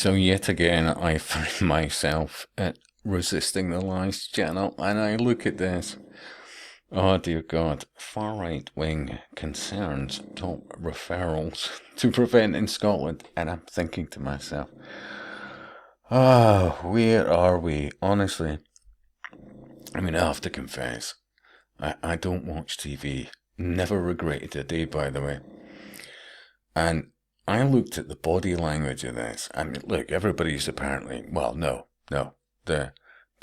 So yet again, I find myself at Resisting the Lies channel, and I look at this. Oh dear God, far right wing concerns top referrals to prevent in Scotland, and I'm thinking to myself, where are we? Honestly, I mean, I have to confess, I don't watch TV. Never regretted a day, by the way. And I looked at the body language of this. I mean, look, everybody's apparently, well, no. The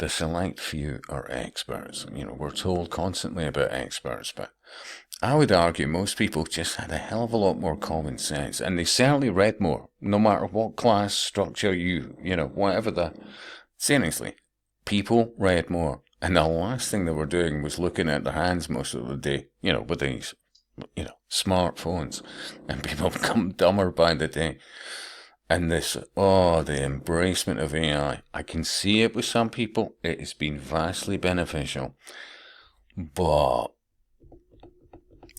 select few are experts. You know, we're told constantly about experts, but I would argue most people just had a hell of a lot more common sense, and they certainly read more, no matter what class structure whatever the. Seriously, people read more. And the last thing they were doing was looking at their hands most of the day, with these smartphones, and people become dumber by the day. And this, the embracement of AI, I can see it with some people. It has been vastly beneficial. But,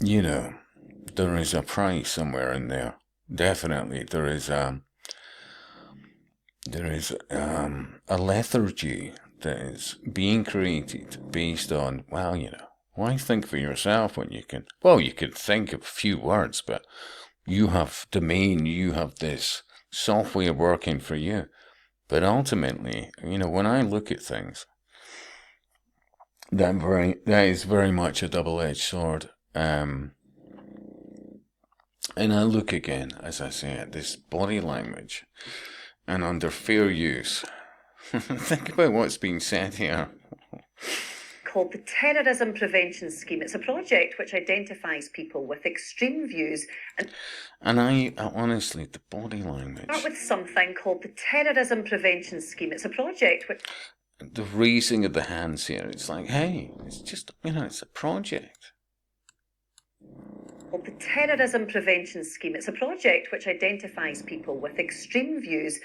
there is a price somewhere in there. Definitely, there is a lethargy that is being created based on, why think for yourself when you can, you could think of a few words, but you have domain, you have this software working for you. But ultimately, when I look at things, that is very much a double-edged sword. And I look again, as I say, at this body language, and under fair use, think about what's being said here. Called the Terrorism Prevention Scheme. It's a project which identifies people with extreme views and I honestly, the body language. Start with something called the Terrorism Prevention Scheme. It's a project which. The raising of the hands here, it's like, hey, it's just, it's a project. Called the Terrorism Prevention Scheme. It's a project which identifies people with extreme views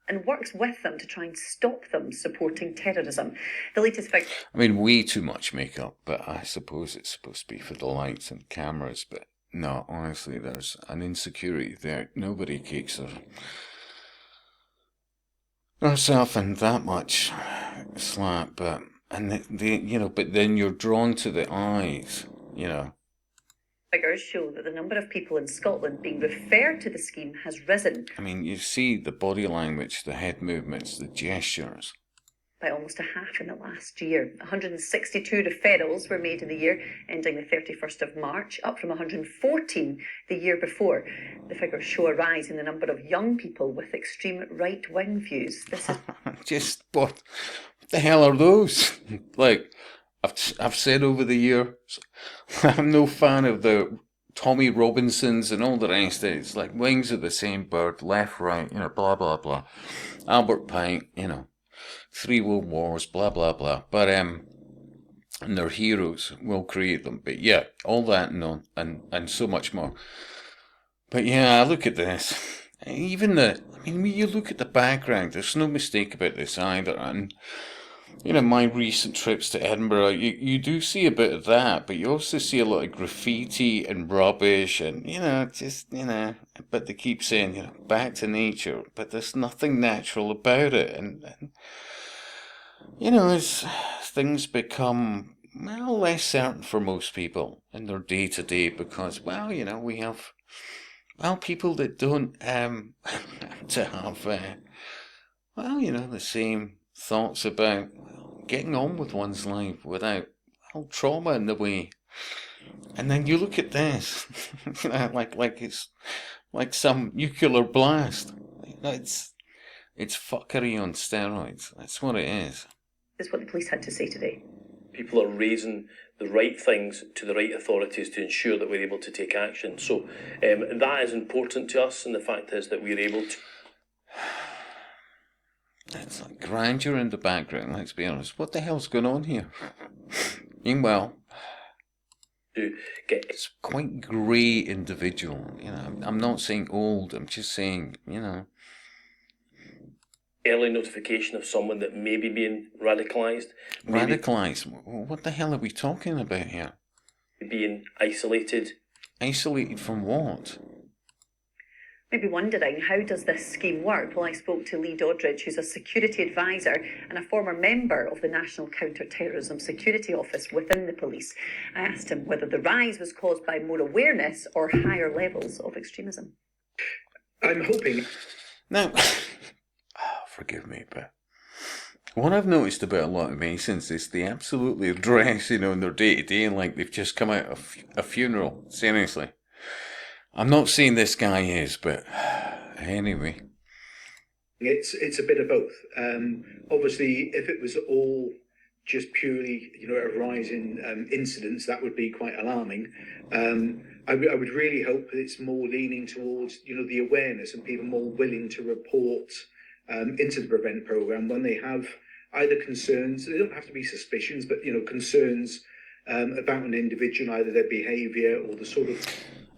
and works with them to try and stop them supporting terrorism. The latest figure. I mean, way too much makeup, but I suppose it's supposed to be for the lights and cameras, but no, honestly, there's an insecurity there. Nobody kicks herself in that much slack, but then you're drawn to the eyes, Figures show that the number of people in Scotland being referred to the scheme has risen. I mean, you see the body language, the head movements, the gestures. By almost a half in the last year. 162 referrals were made in the year ending the 31st of March, up from 114 the year before. The figures show a rise in the number of young people with extreme right-wing views. This is just what the hell are those? Like, I've said over the years, I'm no fan of the Tommy Robinsons and all the rest. It's like wings of the same bird, left, right, blah, blah, blah. Albert Pike, 3 World Wars, blah, blah, blah. But, and their heroes will create them. But yeah, all that and so much more. But yeah, look at this. Even when you look at the background, there's no mistake about this either. And my recent trips to Edinburgh, you do see a bit of that, but you also see a lot of graffiti and rubbish and, but they keep saying, back to nature, but there's nothing natural about it. And as things become, less certain for most people in their day-to-day because, we have, people that don't to have, the same thoughts about getting on with one's life without trauma in the way. And then you look at this, like it's like some nuclear blast. It's fuckery on steroids. That's what it is. This is what the police had to say today. People are raising the right things to the right authorities to ensure that we're able to take action. So that is important to us, and the fact is that we're able to. It's like grandeur in the background, let's be honest. What the hell's going on here? Meanwhile, it's quite grey individual. I'm not saying old, I'm just saying, Early notification of someone that may be being radicalised. Radicalised? What the hell are we talking about here? Being isolated. Isolated from what? Maybe wondering, how does this scheme work? Well, I spoke to Lee Doddridge, who's a security advisor and a former member of the National Counter-Terrorism Security Office within the police. I asked him whether the rise was caused by more awareness or higher levels of extremism. I'm hoping. Now, forgive me, but what I've noticed about a lot of Masons is they absolutely dress, in their day-to-day like they've just come out of a funeral. Seriously. I'm not saying this guy is, but anyway. It's a bit of both. Obviously, if it was all just purely, a rise in incidents, that would be quite alarming. I would really hope that it's more leaning towards, the awareness and people more willing to report into the Prevent programme when they have either concerns. They don't have to be suspicions, but concerns about an individual, either their behaviour or the sort of.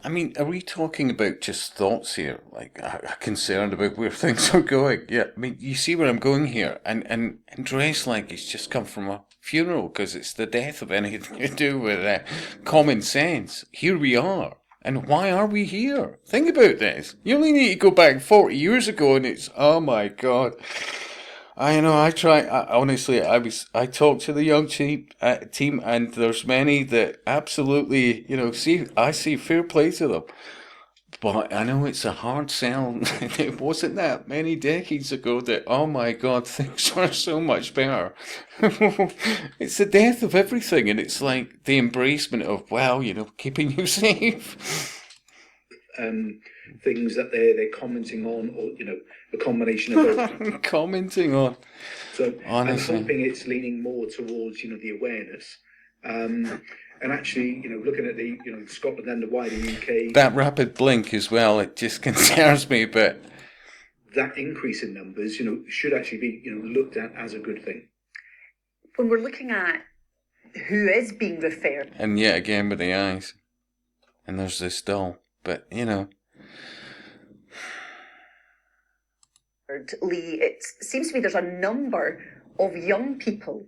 I mean, are we talking about just thoughts here? Like, concerned about where things are going? Yeah, I mean, you see where I'm going here. And dress like it's just come from a funeral because it's the death of anything to do with common sense. Here we are. And why are we here? Think about this. You only need to go back 40 years ago and it's, oh my God. Honestly, I talked to the young team and there's many that absolutely, I see fair play to them. But I know it's a hard sell. It wasn't that many decades ago that, oh my God, things are so much better. It's the death of everything. And it's like the embracement of, keeping you safe. Things that they're commenting on, or a combination of both. Commenting on. So honestly, I'm hoping it's leaning more towards the awareness, and actually looking at the Scotland and the wider UK. That rapid blink as well. It just concerns me, but that increase in numbers should actually be looked at as a good thing. When we're looking at who is being referred, and yet again with the eyes, and there's this doll. But, Lee, it seems to me there's a number of young people.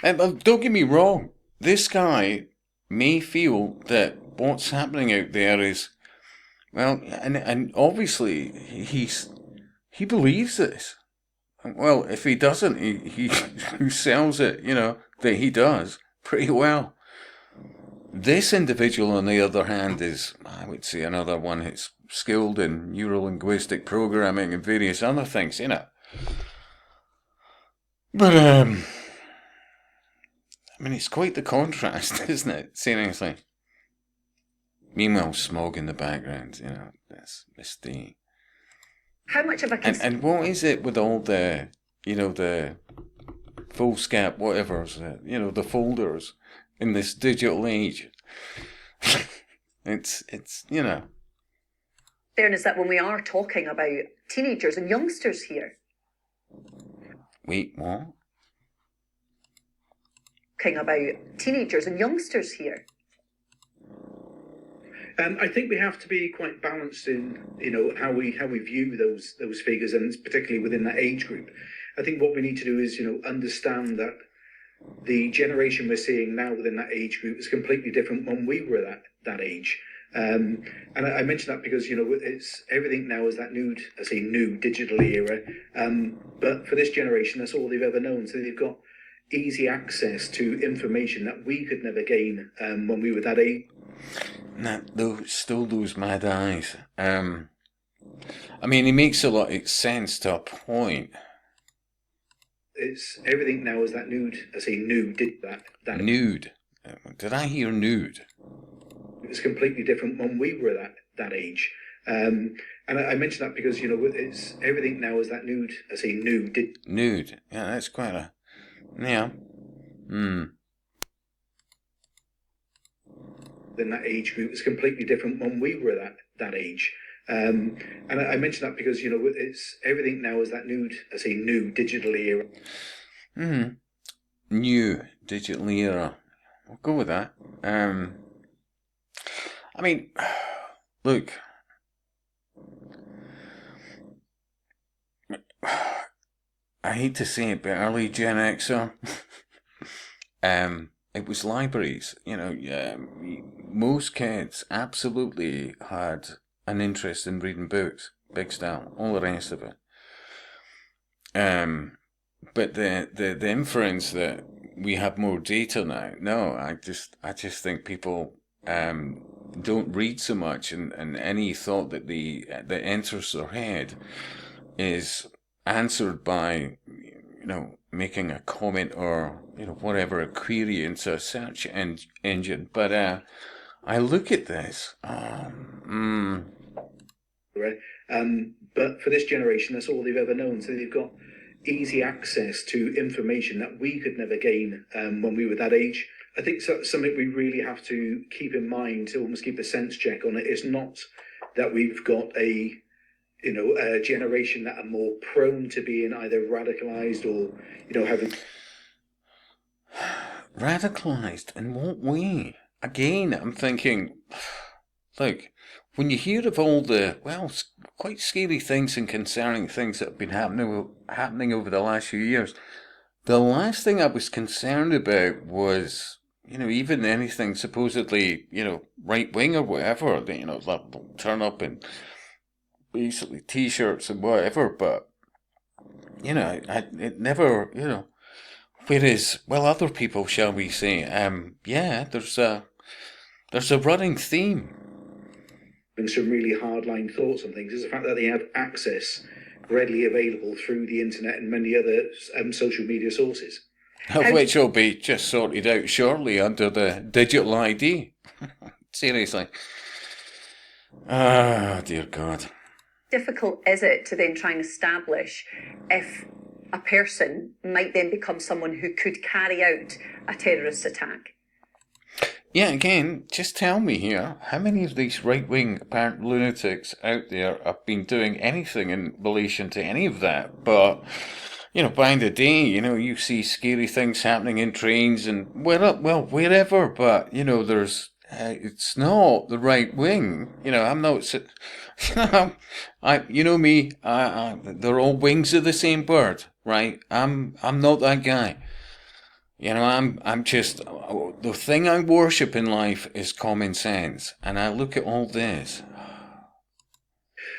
And don't get me wrong, this guy may feel that what's happening out there is, well, and obviously he believes this. Well, if he doesn't, he sells it, that he does pretty well. This individual, on the other hand, is, I would say, another one who's skilled in neuro-linguistic programming and various other things, But, I mean, it's quite the contrast, isn't it? Seriously. Meanwhile, smog in the background, that's misty. How much of a and what is it with all the, the foolscap, whatever's, the folders in this digital age? It's fairness that when we are talking about teenagers and youngsters here. Wait, what? Talking about teenagers and youngsters here. I think we have to be quite balanced in how we view those figures, and particularly within that age group. I think what we need to do is understand that the generation we're seeing now within that age group is completely different when we were that age. And I mention that because it's everything now is that new digital era. But for this generation, that's all they've ever known. So they've got easy access to information that we could never gain when we were that age. Still those mad eyes. I mean, it makes a lot of sense to a point. It's everything now is that nude. Nude. Did I hear nude? It was completely different when we were that age. And I mention that because it's everything now is that nude. Nude. Yeah, that's quite a. Yeah. In that age group, it's completely different when we were that age. And I mention that because it's everything now is that new digital era. New digital era. We'll go with that. I mean, look. I hate to say it, but early Gen Xer, it was libraries. Most kids absolutely had an interest in reading books. big style, all the rest of it. But the inference that we have more data now, no, I just think people don't read so much, and any thought that that enters their head is answered by, making a comment or, whatever, a query into a search engine. But I look at this, right? But for this generation, that's all they've ever known. So they've got easy access to information that we could never gain when we were that age. I think something we really have to keep in mind, to almost keep a sense check on it, is not that we've got a generation that are more prone to being either radicalized or, having... Radicalized in what way? Again, I'm thinking, look, when you hear of all the, quite scary things and concerning things that have been happening over the last few years, the last thing I was concerned about was, even anything supposedly, right-wing or whatever, they'll turn up in basically T-shirts and whatever, but, it never, whereas, other people, shall we say, there's a running theme. Some really hardline thoughts on things is the fact that they have access readily available through the internet and many other social media sources. Which will be just sorted out shortly under the digital ID. Seriously. Ah, dear God. Difficult is it to then try and establish if a person might then become someone who could carry out a terrorist attack? Yeah, again, just tell me here, how many of these right-wing apparent lunatics out there have been doing anything in relation to any of that? But, by the day, you see scary things happening in trains and wherever, but, there's, it's not the right wing. I'm not, me, they're all wings of the same bird, right? I'm not that guy. I'm just, the thing I worship in life is common sense. And I look at all this.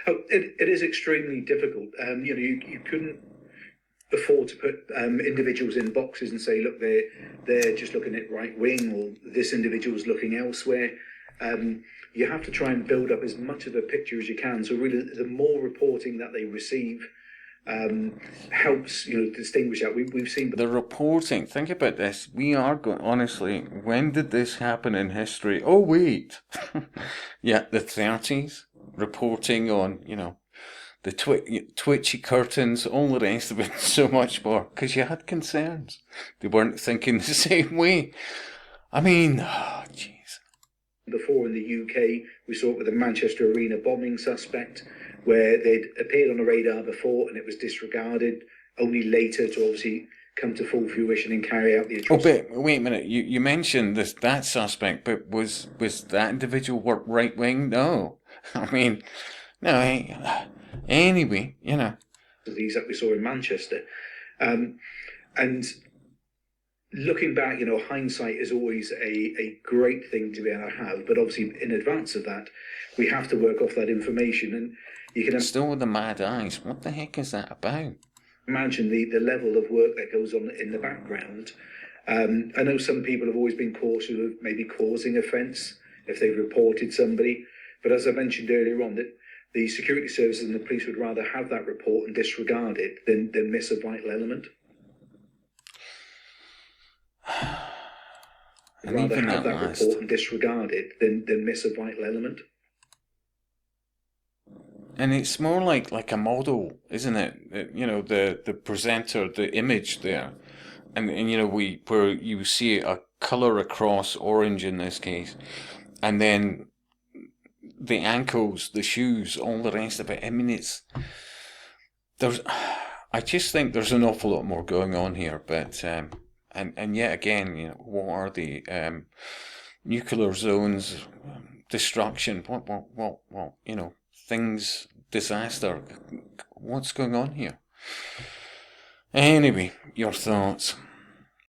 Oh, it is extremely difficult. You couldn't afford to put individuals in boxes and say, look, they're just looking at right wing, or this individual's looking elsewhere. You have to try and build up as much of a picture as you can. So really, the more reporting that they receive, helps distinguish that. We've seen the reporting. Think about this. We are going, honestly, when did this happen in history? Oh wait, yeah, the 30s. Reporting on the twitchy curtains, all the rest of it, so much more, because you had concerns. They weren't thinking the same way. I mean, jeez. Before in the UK, we saw it with the Manchester Arena bombing suspect, where they'd appeared on the radar before and it was disregarded, only later to obviously come to full fruition and carry out the atrocity. Oh, but wait a minute. You mentioned that suspect, but was that individual right wing? No. I mean, no. Anyway, These that we saw in Manchester. And looking back, hindsight is always a great thing to be able to have, but obviously in advance of that, we have to work off that information. And you can still with the mad eyes. What the heck is that about? Imagine the level of work that goes on in the background. I know some people have always been cautious of maybe causing offence if they've reported somebody, but as I mentioned earlier on, that the security services and the police would rather have that report and disregard it than miss a vital element. And rather even have that last report and disregard it than miss a vital element. And it's more like a model, isn't it? The presenter, the image there, and where you see a color across, orange in this case, and then the ankles, the shoes, all the rest of it. I mean, I just think there's an awful lot more going on here, but and yet again, what are the nuclear zones, destruction? What things, disaster. What's going on here? Anyway, your thoughts.